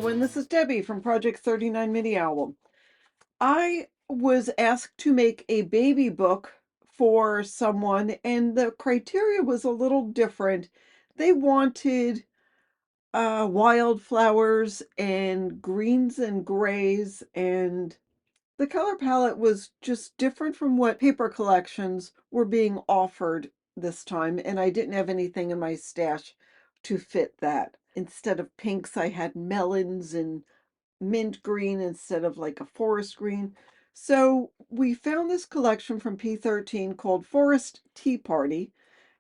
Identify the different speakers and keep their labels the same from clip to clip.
Speaker 1: everyone, this is Debbie from Project 39 Mini Album. I was asked to make a baby book for someone, and the criteria was a little different. They wanted wildflowers and greens and grays, and the color palette was just different from what paper collections were being offered this time, and I didn't have anything in my stash to fit that. Instead of pinks, I had melons and mint green instead of like a forest green. So we found this collection from P13 called Forest Tea Party.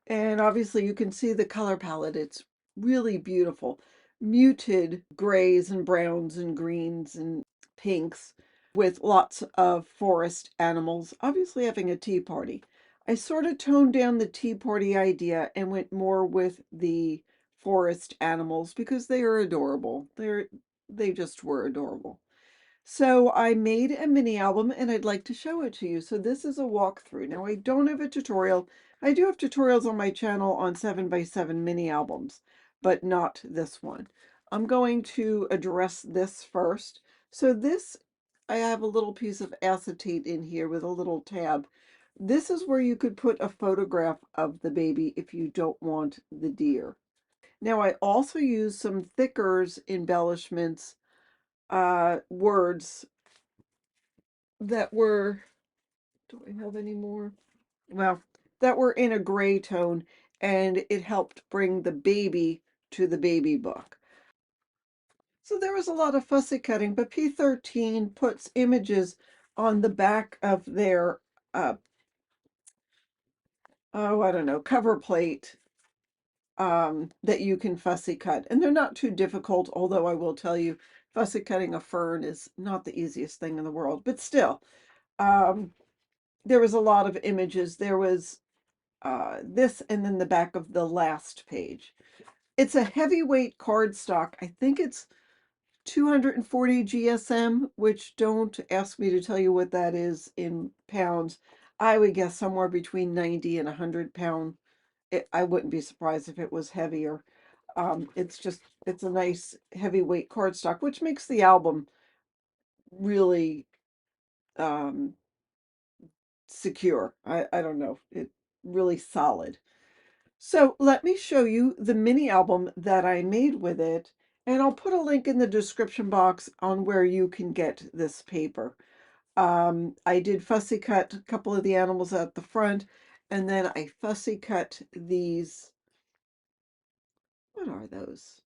Speaker 1: And obviously you can see the color palette. It's really beautiful. Muted grays and browns and greens and pinks with lots of forest animals, obviously having a tea party. I sort of toned down the tea party idea and went more with the forest animals because they are adorable. They just were adorable. So I made a mini album and I'd like to show it to you. So this is a walkthrough. Now I don't have a tutorial. I do have tutorials on my channel on 7x7 mini albums, but not this one. I'm going to address this first. So this, I have a little piece of acetate in here with a little tab. This is where you could put a photograph of the baby if you don't want the deer. Now I also use some thickers embellishments, words that were, do I have any more? Well, that were in a gray tone, and it helped bring the baby to the baby book. So there was a lot of fussy cutting, but P13 puts images on the back of their, oh, I don't know, cover plate, that you can fussy cut. And they're not too difficult, although I will tell you, fussy cutting a fern is not the easiest thing in the world. But still, there was a lot of images. There was this and then the back of the last page. It's a heavyweight cardstock. I think it's 240 GSM, which don't ask me to tell you what that is in pounds. I would guess somewhere between 90 and 100 pound. I wouldn't be surprised if it was heavier. It's a nice heavyweight cardstock, which makes the album really um, secure. I don't know, it really solid. So let me show you the mini album that I made with it, and I'll put a link in the description box on where you can get this paper. I did fussy cut a couple of the animals at the front, and then I fussy cut these, what are those?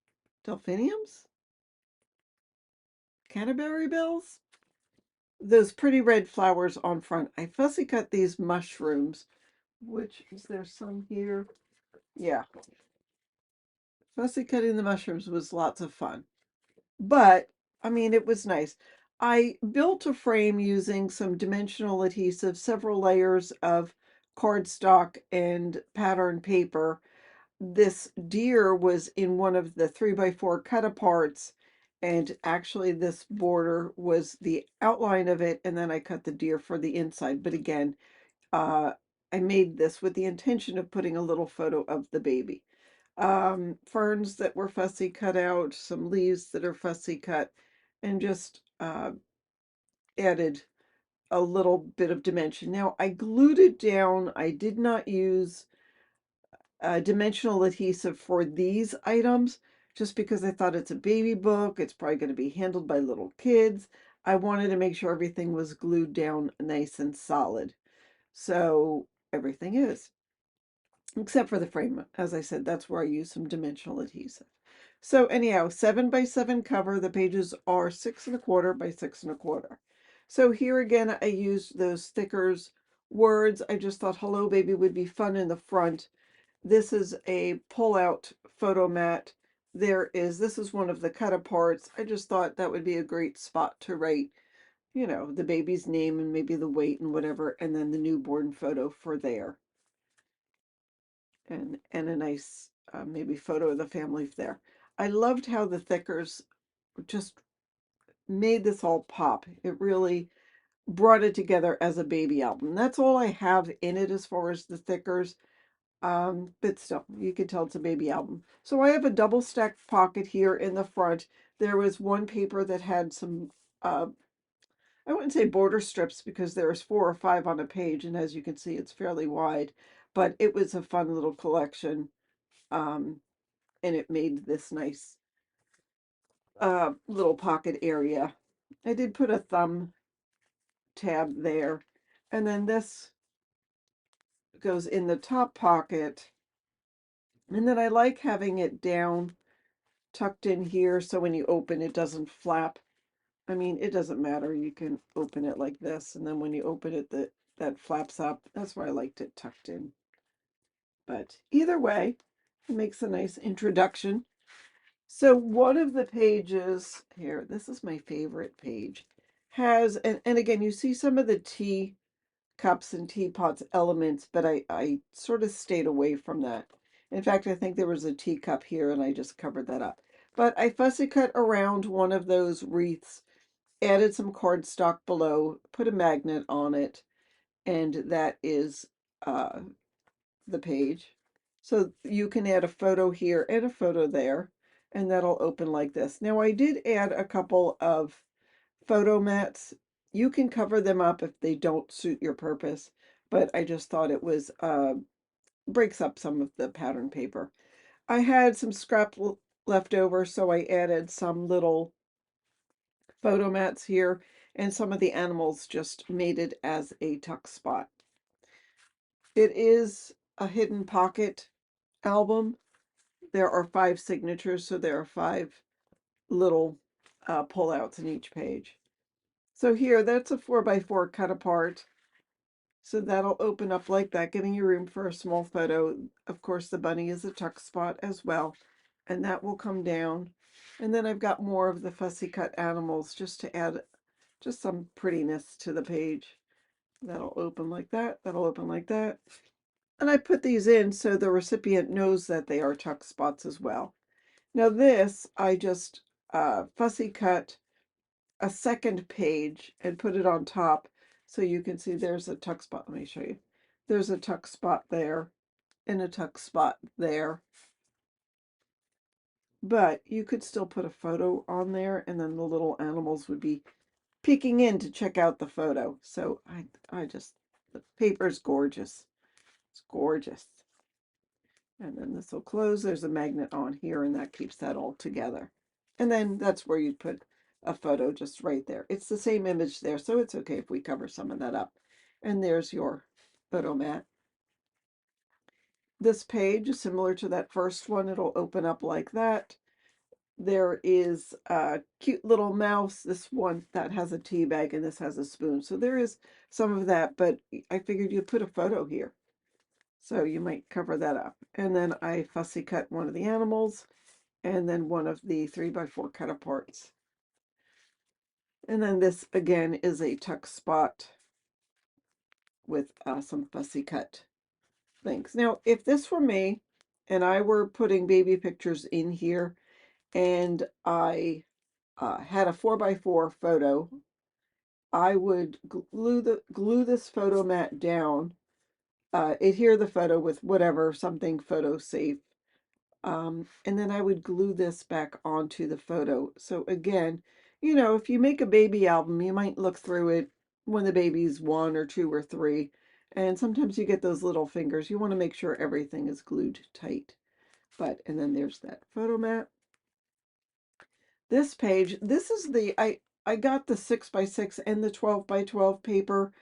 Speaker 1: Delphiniums? Canterbury bells? Those pretty red flowers on front. I fussy cut these mushrooms, which, is there some here? Yeah. Fussy cutting the mushrooms was lots of fun. But, I mean, it was nice. I built a frame using some dimensional adhesive, several layers of cardstock and pattern paper. This deer was in one of the 3x4 cut-aparts, and actually this border was the outline of it, and then I cut the deer for the inside. But again, I made this with the intention of putting a little photo of the baby. Ferns that were fussy cut out, some leaves that are fussy cut, and just added a little bit of dimension. Now I glued it down. I did not use dimensional adhesive for these items just because I thought it's a baby book. It's probably going to be handled by little kids. I wanted to make sure everything was glued down nice and solid. So everything is. Except for the frame. As I said, that's where I use some dimensional adhesive. So anyhow, 7x7 cover. The pages are 6¼ by 6¼ So here again, I used those stickers words. I just thought Hello Baby would be fun in the front. This is a pull-out photo mat. This is one of the cut-aparts. I just thought that would be a great spot to write, you know, the baby's name and maybe the weight and whatever, and then the newborn photo for there. And a nice maybe photo of the family there. I loved how the thickers just made this all pop. It really brought it together as a baby album. That's all I have in it as far as the thickers. But still, you can tell it's a baby album. So I have a double stacked pocket here in the front. There was one paper that had some, I wouldn't say border strips because there's 4 or 5 on a page, and as you can see, it's fairly wide, but it was a fun little collection, and it made this nice little pocket area. I did put a thumb tab there, and then this goes in the top pocket, and then I like having it down tucked in here so when you open it doesn't flap. I mean, it doesn't matter. You can open it like this, and then when you open it, that flaps up. That's why I liked it tucked in. But either way, it makes a nice introduction. So one of the pages here, this is my favorite page, has, and again, you see some of the tea cups and teapots elements, but I sort of stayed away from that. In fact, I think there was a teacup here and I just covered that up. But I fussy cut around one of those wreaths, added some cardstock below, put a magnet on it, and that is the page. So you can add a photo here and a photo there, and that'll open like this. Now I did add a couple of photo mats. You can cover them up if they don't suit your purpose, but I just thought it was breaks up some of the pattern paper. I had some scrap left over, so I added some little photo mats here, and some of the animals just made it as a tuck spot. It is a hidden pocket album. There are 5 signatures, so there are 5 little pullouts in each page. So here, that's a 4x4 cut apart. So that'll open up like that, giving you room for a small photo. Of course, the bunny is a tuck spot as well, and that will come down. And then I've got more of the fussy cut animals just to add just some prettiness to the page. That'll open like that, that'll open like that. And I put these in so the recipient knows that they are tuck spots as well. Now this, I just fussy cut a second page and put it on top so you can see there's a tuck spot. Let me show you. There's a tuck spot there and a tuck spot there. But you could still put a photo on there and then the little animals would be peeking in to check out the photo. So I just, the paper's gorgeous. It's gorgeous. And then this will close. There's a magnet on here and that keeps that all together. And then that's where you'd put a photo just right there. It's the same image there, so it's okay if we cover some of that up. And there's your photo mat. This page is similar to that first one. It'll open up like that. There is a cute little mouse. This one that has a tea bag and this has a spoon. So there is some of that, but I figured you'd put a photo here. So you might cover that up. And then I fussy cut one of the animals and then one of the 3x4 cut aparts. And then this again is a tuck spot with some fussy cut things. Now, if this were me and I were putting baby pictures in here and I had a 4x4 photo, I would glue this photo mat down, adhere the photo with whatever, something photo safe, and then I would glue this back onto the photo. So again, you know, if you make a baby album, you might look through it when the baby's 1 or 2 or 3, and sometimes you get those little fingers. You want to make sure everything is glued tight. And then there's that photo mat. This page, this is I got the 6x6 and the 12x12 paper,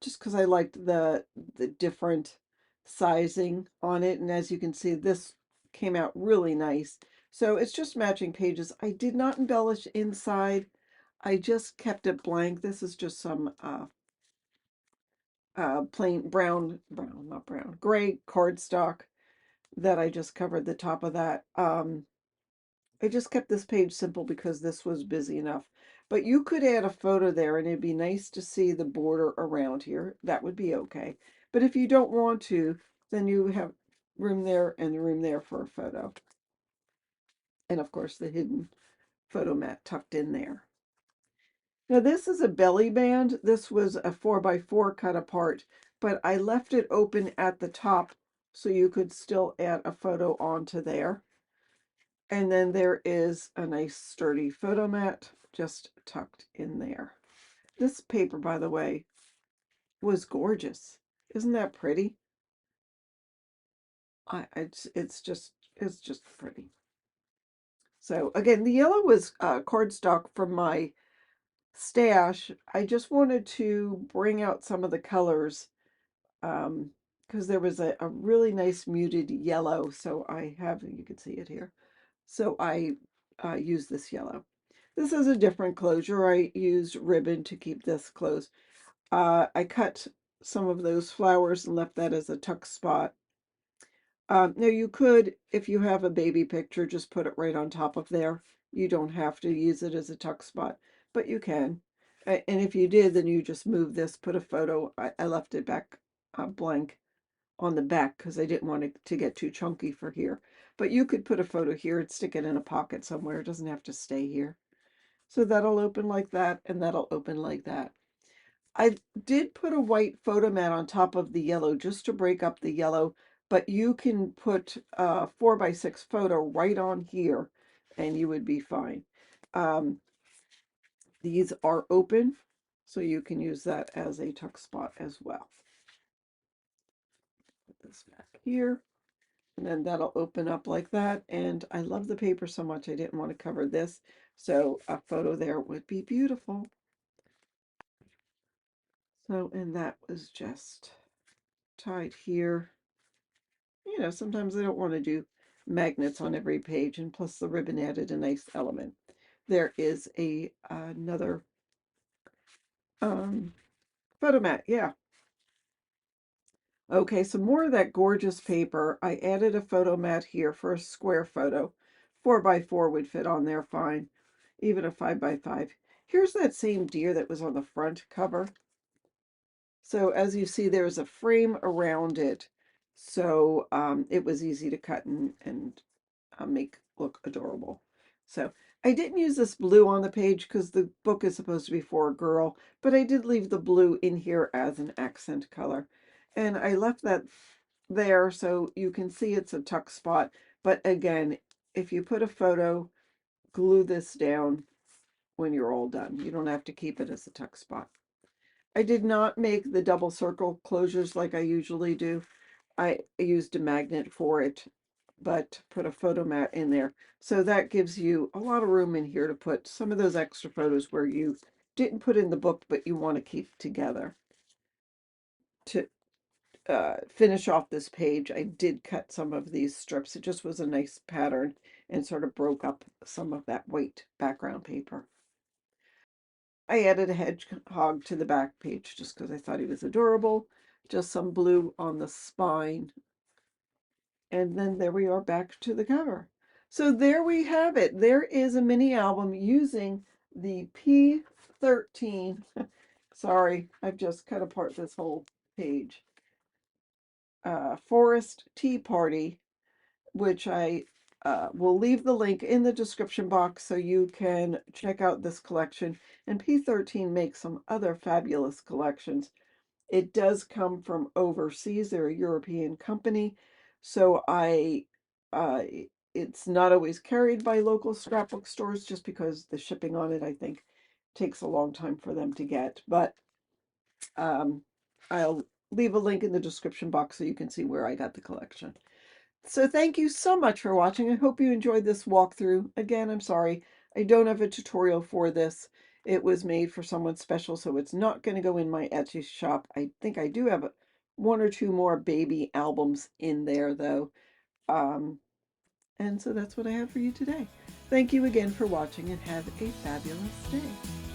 Speaker 1: just because I liked the different sizing on it. And as you can see, this came out really nice. So it's just matching pages. I did not embellish inside. I just kept it blank. This is just some plain not brown, gray cardstock that I just covered the top of that. I just kept this page simple because this was busy enough. But you could add a photo there and it'd be nice to see the border around here. That would be okay. But if you don't want to, then you have room there and room there for a photo. And of course the hidden photo mat tucked in there. Now this is a belly band. This was a 4x4 cut apart, but I left it open at the top so you could still add a photo onto there. And then there is a nice sturdy photo mat just tucked in there. This paper, by the way, was gorgeous. Isn't that pretty? It's just pretty. So again, the yellow was cardstock from my stash. I just wanted to bring out some of the colors because there was a really nice muted yellow. So I have, you can see it here. So I used this yellow. This is a different closure. I used ribbon to keep this closed. I cut some of those flowers and left that as a tuck spot. Now you could, if you have a baby picture, just put it right on top of there. You don't have to use it as a tuck spot, but you can. And if you did, then you just move this, put a photo. I left it back blank on the back because I didn't want it to get too chunky for here. But you could put a photo here and stick it in a pocket somewhere. It doesn't have to stay here. So that'll open like that, and that'll open like that. I did put a white photo mat on top of the yellow just to break up the yellow, but you can put a 4x6 photo right on here and you would be fine. These are open, so you can use that as a tuck spot as well. Put this back here, and then that'll open up like that. And I love the paper so much, I didn't want to cover this, so a photo there would be beautiful. So, and that was just tied here. You know, sometimes I don't want to do magnets on every page, and plus the ribbon added a nice element. There is another photo mat. Yeah. Okay, so more of that gorgeous paper. I added a photo mat here for a square photo. 4x4 would fit on there fine, even a 5x5. Here's that same deer that was on the front cover. So as you see, there's a frame around it, so it was easy to cut and make look adorable. So I didn't use this blue on the page because the book is supposed to be for a girl, but I did leave the blue in here as an accent color. And I left that there so you can see it's a tuck spot. But again, if you put a photo, glue this down when you're all done. You don't have to keep it as a tuck spot. I did not make the double circle closures like I usually do. I used a magnet for it, but put a photo mat in there. So that gives you a lot of room in here to put some of those extra photos where you didn't put in the book, but you want to keep together. To finish off this page, I did cut some of these strips. It just was a nice pattern and sort of broke up some of that white background paper. I added a hedgehog to the back page just because I thought he was adorable. Just some blue on the spine. And then there we are back to the cover. So there we have it. There is a mini album using the P13. Sorry, I've just cut apart this whole page. Forest Tea Party, which I will leave the link in the description box so you can check out this collection. And P13 makes some other fabulous collections. It does come from overseas. They're a European company. So uh, it's not always carried by local scrapbook stores just because the shipping on it, I think, takes a long time for them to get. But I'll leave a link in the description box so you can see where I got the collection. So thank you so much for watching. I hope you enjoyed this walkthrough. Again, I'm sorry, I don't have a tutorial for this. It was made for someone special, so it's not going to go in my Etsy shop. I think I do have one or two more baby albums in there, though. And so that's what I have for you today. Thank you again for watching, and have a fabulous day.